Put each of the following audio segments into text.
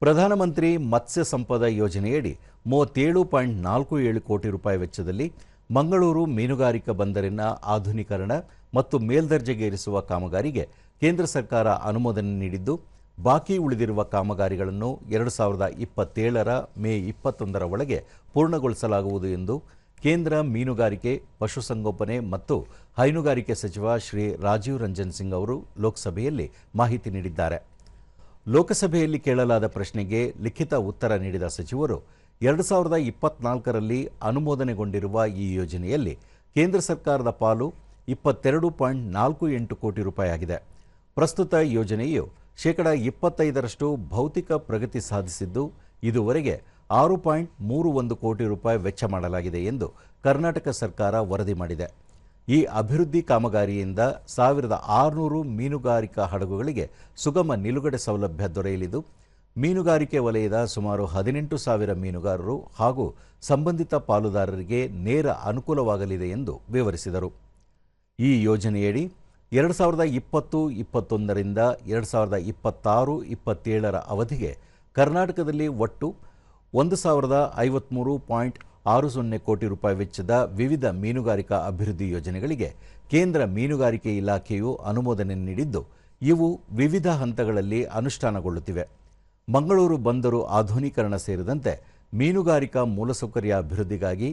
ಪ್ರಧಾನಮಂತ್ರಿ ಮತ್ಸ್ಯ ಸಂಪದ ಯೋಜನೆಯಡಿ 37.47 ಕೋಟಿ ರೂಪಾಯಿ ವೆಚ್ಚದಲ್ಲಿ ಮಂಗಳೂರು ಮೀನುಗಾರಿಕಾ ಬಂದರಿನ ಆಧುನೀಕರಣ ಮತ್ತು ಮೇಲ್ದರ್ಜೆಗೇರಿಸುವ ಕಾಮಗಾರಿಗೆ ಕೇಂದ್ರ ಸರ್ಕಾರ ಅನುಮೋದನೆ ನೀಡಿದ್ದು, ಬಾಕಿ ಉಳಿದಿರುವ ಕಾಮಗಾರಿಗಳನ್ನು 2027ರ ಮೇ 21ರ ಒಳಗೆ ಪೂರ್ಣಗೊಳಿಸಲಾಗುವುದು ಎಂದು ಕೇಂದ್ರ ಮೀನುಗಾರಿಕೆ, ಪಶುಸಂಗೋಪನೆ ಮತ್ತು ಹೈನುಗಾರಿಕೆ ಸಚಿವ ಶ್ರೀ ರಾಜೀವ್ ರಂಜನ್ ಸಿಂಗ್ ಅವರು ಲೋಕಸಭೆಯಲ್ಲಿ ಮಾಹಿತಿ ನೀಡಿದ್ದಾರೆ. ಲೋಕಸಭೆಯಲ್ಲಿ ಕೇಳಲಾದ ಪ್ರಶ್ನೆಗೆ ಲಿಖಿತ ಉತ್ತರ ನೀಡಿದ ಸಚಿವರು 2024ರಲ್ಲಿ ಅನುಮೋದನೆಗೊಂಡಿರುವ ಈ ಯೋಜನೆಯಲ್ಲಿ ಕೇಂದ್ರ ಸರ್ಕಾರದ ಪಾಲು 22.48 ಕೋಟಿ ರೂಪಾಯಿ ಆಗಿದೆ. ಪ್ರಸ್ತುತ ಯೋಜನೆಯು 25%ರಷ್ಟು ಭೌತಿಕ ಪ್ರಗತಿ ಸಾಧಿಸಿದ್ದು, ಇದುವರೆಗೆ 6.31 ಕೋಟಿ ರೂಪಾಯಿ ವೆಚ್ಚ ಮಾಡಲಾಗಿದೆ ಎಂದು ಕರ್ನಾಟಕ ಸರ್ಕಾರ ವರದಿ ಮಾಡಿದೆ. ಈ ಅಭಿವೃದ್ಧಿ ಕಾಮಗಾರಿಯಿಂದ 1600 ಮೀನುಗಾರಿಕಾ ಹಡಗುಗಳಿಗೆ ಸುಗಮ ನಿಲುಗಡೆ ಸೌಲಭ್ಯ ದೊರೆಯಲಿದ್ದು, ಮೀನುಗಾರಿಕೆ ವಲಯದ ಸುಮಾರು 18,000 ಮೀನುಗಾರರು ಹಾಗೂ ಸಂಬಂಧಿತ ಪಾಲುದಾರರಿಗೆ ನೇರ ಅನುಕೂಲವಾಗಲಿದೆ ಎಂದು ವಿವರಿಸಿದರು. ಈ ಯೋಜನೆಯಡಿ 2020-21ರಿಂದ 2026-27ರ ಅವಧಿಗೆ ಕರ್ನಾಟಕದಲ್ಲಿ ಒಟ್ಟು 1,053.60 ಕೋಟಿ ರೂಪಾಯಿ ವೆಚ್ಚದ ವಿವಿಧ ಮೀನುಗಾರಿಕಾ ಅಭಿವೃದ್ಧಿ ಯೋಜನೆಗಳಿಗೆ ಕೇಂದ್ರ ಮೀನುಗಾರಿಕೆ ಇಲಾಖೆಯು ಅನುಮೋದನೆ ನೀಡಿದ್ದು, ಇವು ವಿವಿಧ ಹಂತಗಳಲ್ಲಿ ಅನುಷ್ಠಾನಗೊಳ್ಳುತ್ತಿವೆ. ಮಂಗಳೂರು ಬಂದರು ಆಧುನೀಕರಣ ಸೇರಿದಂತೆ ಮೀನುಗಾರಿಕಾ ಮೂಲಸೌಕರ್ಯ ಅಭಿವೃದ್ಧಿಗಾಗಿ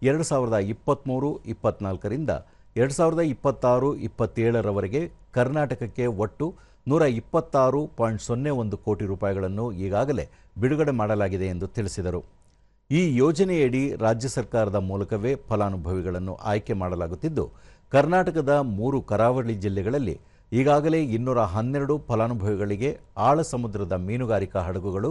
2023-24ರಿಂದ 2026-27ರವರೆಗೆ ಕರ್ನಾಟಕಕ್ಕೆ ಒಟ್ಟು 126.01 ಕೋಟಿ ರೂಪಾಯಿಗಳನ್ನು ಈಗಾಗಲೇ ಬಿಡುಗಡೆ ಮಾಡಲಾಗಿದೆ ಎಂದು ತಿಳಿಸಿದರು. ಈ ಯೋಜನೆಯಡಿ ರಾಜ್ಯ ಸರ್ಕಾರದ ಮೂಲಕವೇ ಫಲಾನುಭವಿಗಳನ್ನು ಆಯ್ಕೆ ಮಾಡಲಾಗುತ್ತಿದ್ದು, ಕರ್ನಾಟಕದ 3 ಕರಾವಳಿ ಜಿಲ್ಲೆಗಳಲ್ಲಿ ಈಗಾಗಲೇ 212 ಫಲಾನುಭವಿಗಳಿಗೆ ಆಳ ಸಮುದ್ರದ ಮೀನುಗಾರಿಕಾ ಹಡಗುಗಳು,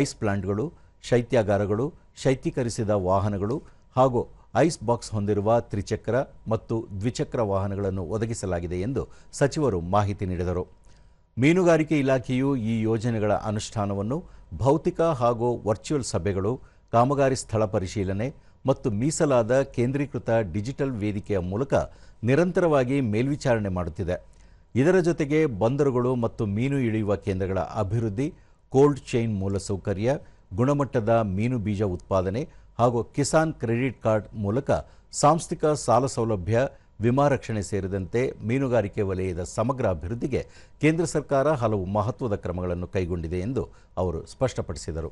ಐಸ್ ಪ್ಲಾಂಟ್ಗಳು, ಶೈತ್ಯಾಗಾರಗಳು, ಶೈತ್ಯೀಕರಿಸಿದ ವಾಹನಗಳು ಹಾಗೂ ಐಸ್ ಬಾಕ್ಸ್ ಹೊಂದಿರುವ ತ್ರಿಚಕ್ರ ಮತ್ತು ದ್ವಿಚಕ್ರ ವಾಹನಗಳನ್ನು ಒದಗಿಸಲಾಗಿದೆ ಎಂದು ಸಚಿವರು ಮಾಹಿತಿ ನೀಡಿದರು. ಮೀನುಗಾರಿಕೆ ಇಲಾಖೆಯು ಈ ಯೋಜನೆಗಳ ಅನುಷ್ಠಾನವನ್ನು ಭೌತಿಕ ಹಾಗೂ ವರ್ಚುವಲ್ ಸಭೆಗಳು, ಕಾಮಗಾರಿ ಸ್ಥಳ ಪರಿಶೀಲನೆ ಮತ್ತು ಮೀಸಲಾದ ಕೇಂದ್ರೀಕೃತ ಡಿಜಿಟಲ್ ವೇದಿಕೆಯ ಮೂಲಕ ನಿರಂತರವಾಗಿ ಮೇಲ್ವಿಚಾರಣೆ ಮಾಡುತ್ತಿದೆ. ಇದರ ಜೊತೆಗೆ ಬಂದರುಗಳು ಮತ್ತು ಮೀನು ಇಳಿಯುವ ಕೇಂದ್ರಗಳ ಅಭಿವೃದ್ಧಿ, ಕೋಲ್ಡ್ ಚೈನ್ ಮೂಲಸೌಕರ್ಯ, ಗುಣಮಟ್ಟದ ಮೀನು ಬೀಜ ಉತ್ಪಾದನೆ ಹಾಗೂ ಕಿಸಾನ್ ಕ್ರೆಡಿಟ್ ಕಾರ್ಡ್ ಮೂಲಕ ಸಾಂಸ್ಥಿಕ ಸಾಲ ಸೌಲಭ್ಯ, ವಿಮಾ ರಕ್ಷಣೆ ಸೇರಿದಂತೆ ಮೀನುಗಾರಿಕೆ ವಲಯದ ಸಮಗ್ರ ಅಭಿವೃದ್ಧಿಗೆ ಕೇಂದ್ರ ಸರ್ಕಾರ ಹಲವು ಮಹತ್ವದ ಕ್ರಮಗಳನ್ನು ಕೈಗೊಂಡಿದೆ ಎಂದು ಅವರು ಸ್ಪಷ್ಟಪಡಿಸಿದರು.